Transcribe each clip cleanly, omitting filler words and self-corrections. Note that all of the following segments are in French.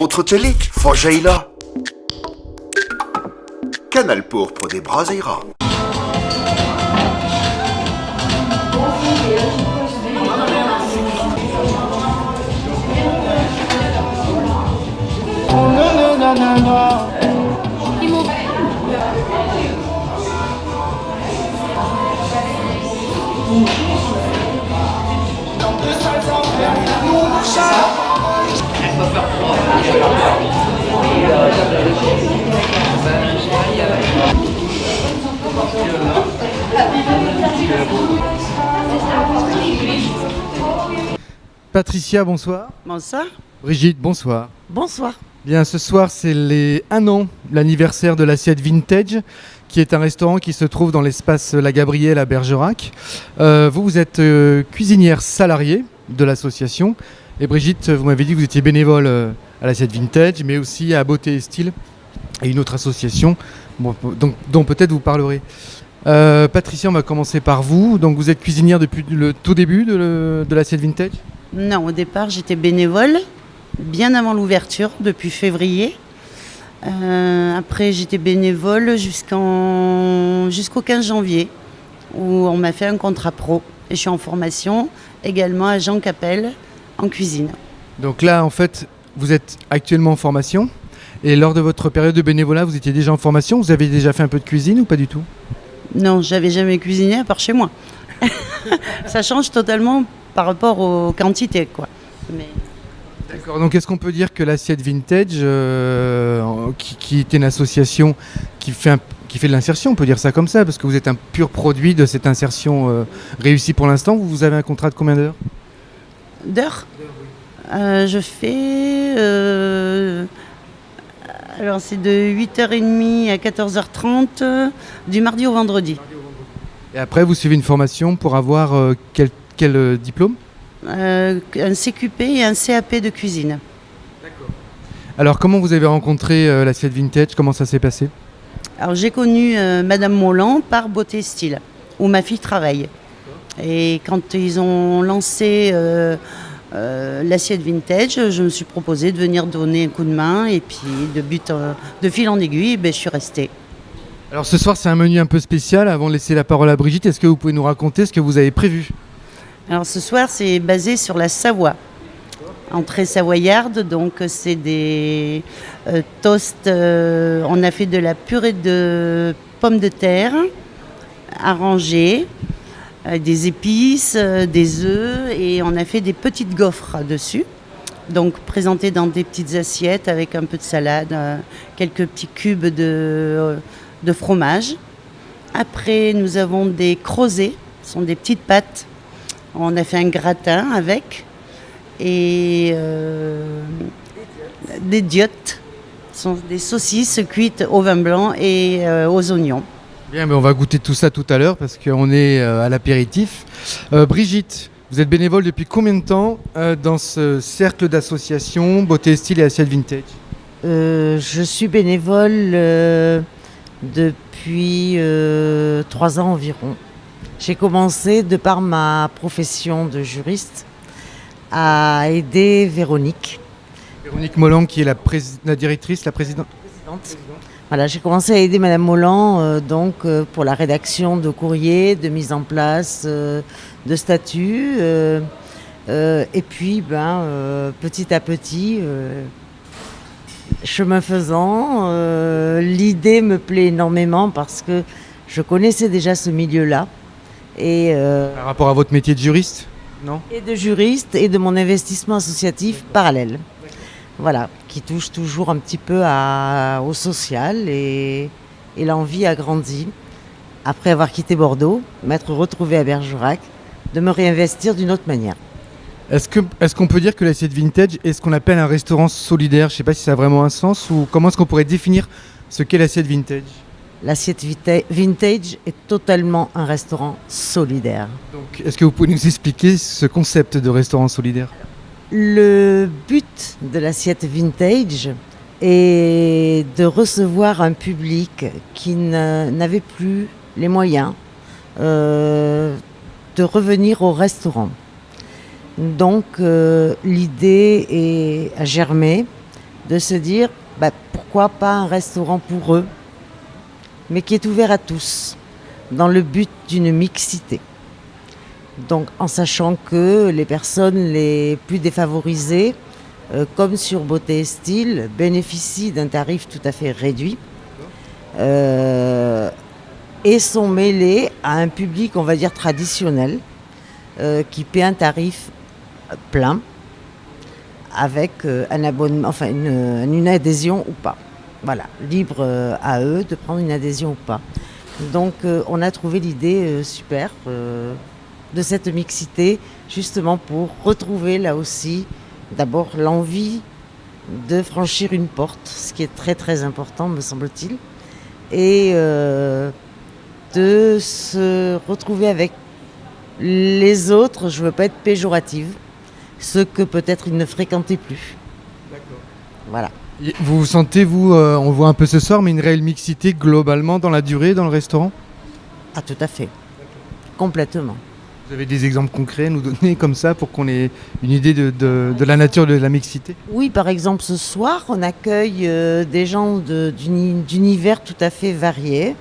Autre télé, Fogeila. Canal pour des Braseira. Patricia, bonsoir. Bonsoir. Brigitte, bonsoir. Bonsoir. Bien, ce soir, c'est les 1 an, l'anniversaire de l'Assiette Vintage, qui est un restaurant qui se trouve dans l'espace La Gabrielle à Bergerac. Vous êtes cuisinière salariée de l'association. Et Brigitte, vous m'avez dit que vous étiez bénévole à l'Assiette Vintage, mais aussi à Beauté et Style, et une autre association dont peut-être vous parlerez. Patricia, on va commencer par vous. Donc, vous êtes cuisinière depuis le tout début de l'Assiette Vintage ? Non, au départ, j'étais bénévole, bien avant l'ouverture, depuis février. Après, j'étais bénévole jusqu'au 15 janvier, où on m'a fait un contrat pro. Et je suis en formation également à Jean Capelle, en cuisine. Donc là, en fait, vous êtes actuellement en formation. Et lors de votre période de bénévolat, vous étiez déjà en formation. Vous avez déjà fait un peu de cuisine ou pas du tout ? Non, j'avais jamais cuisiné à part chez moi. Ça change totalement par rapport aux quantités, quoi. Mais... D'accord, donc est-ce qu'on peut dire que l'Assiette Vintage, qui est une association qui fait de l'insertion, on peut dire ça comme ça, parce que vous êtes un pur produit de cette insertion réussie pour l'instant. Vous avez un contrat de combien d'heures ? D'heures ? Je fais... alors c'est de 8h30 à 14h30, du mardi au vendredi. Et après, vous suivez une formation pour avoir quel diplôme ? Un CQP et un CAP de cuisine. D'accord. Alors, comment vous avez rencontré l'Assiette Vintage ? Comment ça s'est passé ? Alors j'ai connu Madame Molland par Beauté et Style, où ma fille travaille. Et quand ils ont lancé l'Assiette Vintage, je me suis proposé de venir donner un coup de main. Et puis de fil en aiguille, je suis restée. Alors ce soir, c'est un menu un peu spécial. Avant de laisser la parole à Brigitte, est-ce que vous pouvez nous raconter ce que vous avez prévu ? Alors ce soir, c'est basé sur la Savoie. Entrée savoyarde, donc c'est des toasts. On a fait de la purée de pommes de terre arrangée, des épices, des œufs, et on a fait des petites gaufres dessus. Donc présentées dans des petites assiettes avec un peu de salade, quelques petits cubes de fromage. Après, nous avons des crozets, ce sont des petites pâtes. On a fait un gratin avec, et des diottes, ce sont des saucisses cuites au vin blanc et aux oignons. Bien, mais on va goûter tout ça tout à l'heure parce qu'on est à l'apéritif. Brigitte, vous êtes bénévole depuis combien de temps dans ce cercle d'associations Beauté et Style et Assiette Vintage ? Je suis bénévole depuis 3 ans environ. J'ai commencé, de par ma profession de juriste, à aider Véronique. Véronique Molland, qui est la directrice, la présidente. Voilà, j'ai commencé à aider Madame Molland pour la rédaction de courriers, de mise en place de statuts. Et puis, petit à petit, chemin faisant, l'idée me plaît énormément parce que je connaissais déjà ce milieu-là. Et, par rapport à votre métier de juriste, non ? Et de juriste et de mon investissement associatif parallèle. Voilà, qui touche toujours un petit peu au social, et l'envie a grandi. Après avoir quitté Bordeaux, m'être retrouvée à Bergerac, de me réinvestir d'une autre manière. Est-ce qu'on peut dire que l'Assiette Vintage est ce qu'on appelle un restaurant solidaire ? Je ne sais pas si ça a vraiment un sens, ou comment est-ce qu'on pourrait définir ce qu'est l'Assiette Vintage ? L'assiette Vintage est totalement un restaurant solidaire. Donc, est-ce que vous pouvez nous expliquer ce concept de restaurant solidaire ? Le but de l'assiette Vintage est de recevoir un public qui n'avait plus les moyens de revenir au restaurant. Donc l'idée a germé de se dire pourquoi pas un restaurant pour eux, mais qui est ouvert à tous, dans le but d'une mixité. Donc en sachant que les personnes les plus défavorisées, comme sur Beauté et Style, bénéficient d'un tarif tout à fait réduit et sont mêlés à un public, on va dire, traditionnel, qui paie un tarif plein avec un abonnement, enfin une adhésion ou pas. Voilà, libre à eux de prendre une adhésion ou pas. Donc on a trouvé l'idée super de cette mixité, justement pour retrouver là aussi d'abord l'envie de franchir une porte, ce qui est très très important me semble-t-il, et de se retrouver avec les autres, je ne veux pas être péjorative, ceux que peut-être ils ne fréquentaient plus. D'accord. Voilà. Et vous sentez, on voit un peu ce soir, mais une réelle mixité globalement dans la durée, dans le restaurant? Ah tout à fait, complètement. Vous avez des exemples concrets à nous donner comme ça pour qu'on ait une idée de la nature de la mixité? Oui, par exemple, ce soir, on accueille des gens d'univers tout à fait variés,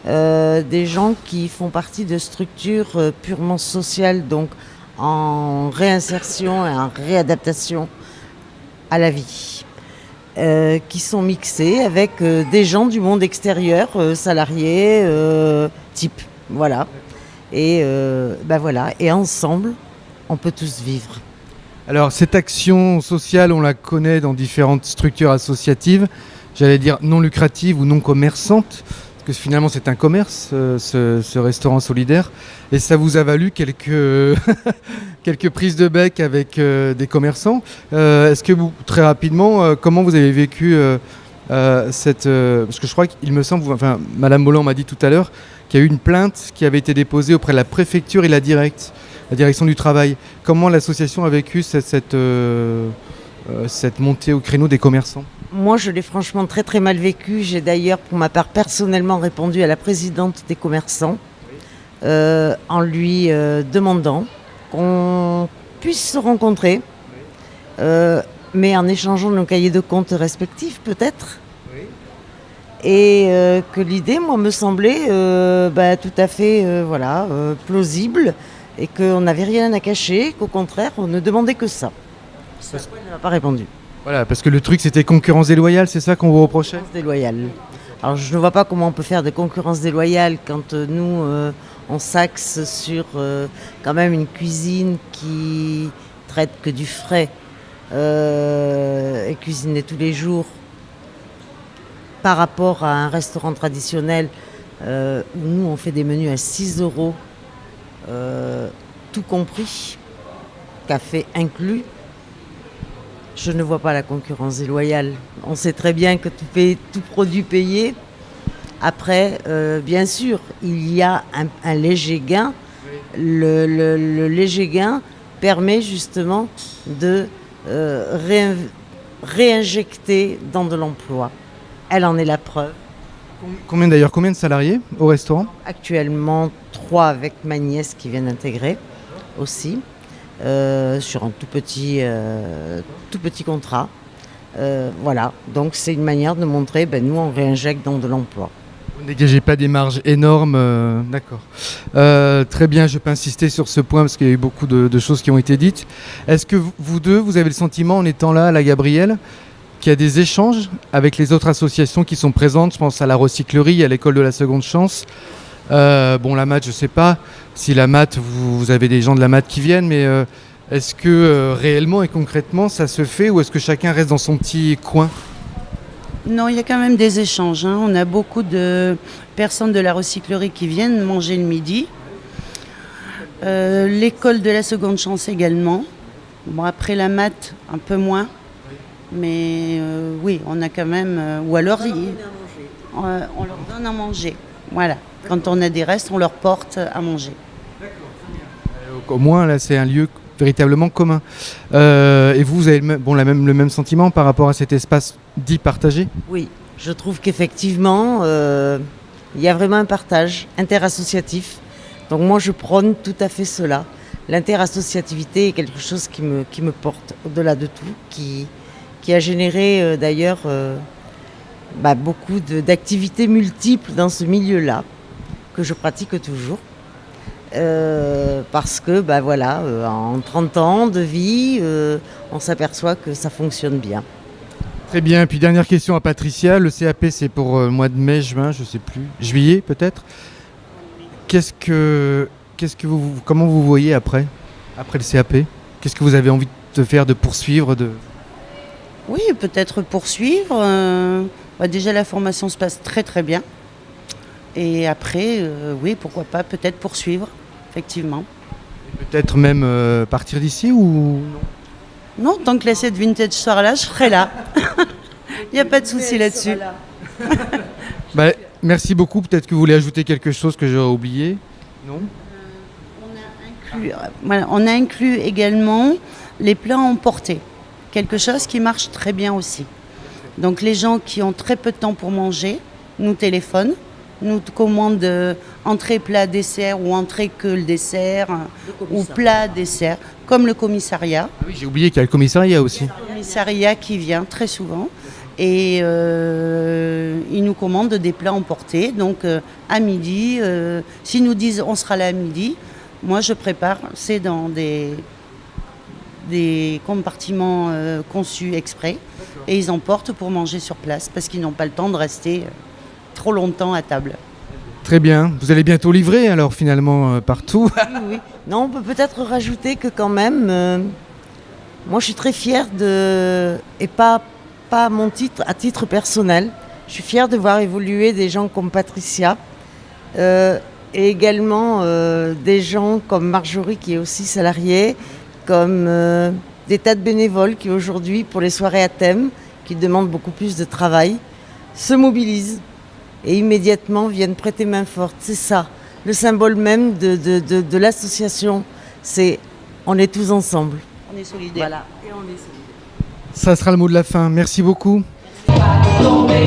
des gens qui font partie de structures purement sociales, donc en réinsertion et en réadaptation à la vie, qui sont mixés avec des gens du monde extérieur, salariés, type, voilà. Et voilà, et ensemble, on peut tous vivre. Alors cette action sociale, on la connaît dans différentes structures associatives, j'allais dire non lucratives ou non commerçantes, parce que finalement c'est un commerce, ce restaurant solidaire, et ça vous a valu quelques, quelques prises de bec avec des commerçants. Est-ce que vous, très rapidement, comment vous avez vécu cette... parce que je crois qu'il me semble, enfin Madame Molland m'a dit tout à l'heure, qu'il y a eu une plainte qui avait été déposée auprès de la préfecture et la direction du travail. Comment l'association a vécu cette montée au créneau des commerçants? Moi, je l'ai franchement très très mal vécu. J'ai d'ailleurs, pour ma part, personnellement répondu à la présidente des commerçants en lui demandant qu'on puisse se rencontrer, mais en échangeant nos cahiers de comptes respectifs peut-être. Et que l'idée, moi, me semblait tout à fait plausible et qu'on n'avait rien à cacher, qu'au contraire, on ne demandait que ça. C'est pourquoi elle ne m'a pas répondu. Voilà, parce que le truc c'était concurrence déloyale, c'est ça qu'on vous reprochait? Concurrence déloyale. Alors je ne vois pas comment on peut faire de concurrence déloyale quand nous, on s'axe sur quand même une cuisine qui traite que du frais et cuisiner tous les jours, par rapport à un restaurant traditionnel où nous on fait des menus à 6 €, tout compris, café inclus. Je ne vois pas la concurrence déloyale. On sait très bien que tout produit payé. Après, bien sûr, il y a un léger gain. Le léger gain permet justement de réinjecter dans de l'emploi. Elle en est la preuve. Combien de salariés au restaurant? Actuellement, 3 avec ma nièce qui vient d'intégrer aussi, sur un tout petit contrat. Voilà, donc c'est une manière de montrer, nous on réinjecte dans de l'emploi. Vous ne dégagez pas des marges énormes, d'accord. Très bien, je peux insister sur ce point parce qu'il y a eu beaucoup de choses qui ont été dites. Est-ce que vous deux, vous avez le sentiment en étant là à la Gabrielle, qu'il y a des échanges avec les autres associations qui sont présentes? Je pense à la recyclerie, à l'école de la seconde chance. La MAT, je ne sais pas si la MAT, vous avez des gens de la MAT qui viennent, mais est-ce que réellement et concrètement ça se fait ou est-ce que chacun reste dans son petit coin? Non, il y a quand même des échanges. On a beaucoup de personnes de la recyclerie qui viennent manger le midi. L'école de la seconde chance également. Bon, après la MAT, un peu moins. Mais oui, on a quand même... ou alors, on leur donne à manger. Voilà. Quand on a des restes, on leur porte à manger. Au moins, là, c'est un lieu véritablement commun. Et vous avez le même sentiment par rapport à cet espace dit partagé? Oui, je trouve qu'effectivement, il y a vraiment un partage interassociatif. Donc moi, je prône tout à fait cela. L'interassociativité est quelque chose qui me porte au-delà de tout, qui qui a généré d'ailleurs beaucoup d'activités multiples dans ce milieu-là, que je pratique toujours. Parce que en 30 ans de vie, on s'aperçoit que ça fonctionne bien. Très bien. Puis dernière question à Patricia. Le CAP, c'est pour le mois de mai, juin, je sais plus. Juillet, peut-être. Comment vous voyez après le CAP? Qu'est-ce que vous avez envie de faire, de poursuivre Oui, peut-être poursuivre. Déjà, la formation se passe très très bien. Et après, oui, pourquoi pas, peut-être poursuivre, effectivement. Peut-être même partir d'ici ou non? Non, tant que l'assiette vintage sera là, je serai là. Il n'y a pas de souci là-dessus. Merci beaucoup. Peut-être que vous voulez ajouter quelque chose que j'aurais oublié? Non? On a inclus également les plats emportés. Quelque chose qui marche très bien aussi. Donc les gens qui ont très peu de temps pour manger nous téléphonent, nous commandent entrée, plat, dessert ou entrée que le dessert ou plat, dessert, comme le commissariat. Ah oui, j'ai oublié qu'il y a le commissariat aussi. Le commissariat qui vient très souvent et ils nous commandent des plats emportés. Donc à midi, s'ils nous disent on sera là à midi, moi je prépare, c'est dans des compartiments conçus exprès et ils emportent pour manger sur place parce qu'ils n'ont pas le temps de rester trop longtemps à table. Très bien. Vous allez bientôt livrer alors finalement partout. Oui. Non, on peut peut-être rajouter que quand même, moi je suis très fière et pas à à titre personnel, je suis fière de voir évoluer des gens comme Patricia et également des gens comme Marjorie qui est aussi salariée, comme des tas de bénévoles qui aujourd'hui, pour les soirées à thème, qui demandent beaucoup plus de travail, se mobilisent et immédiatement viennent prêter main forte. C'est ça, le symbole même de l'association, c'est on est tous ensemble. On est solidaires. Voilà, et on est solidaires. Ça sera le mot de la fin. Merci beaucoup. Bye.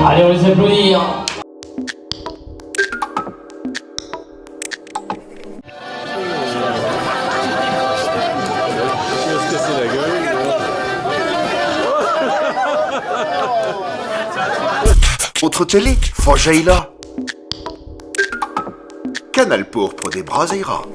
Allez, on les applaudit. Autre télé, Fojaïla. Canal pour des bras et rats.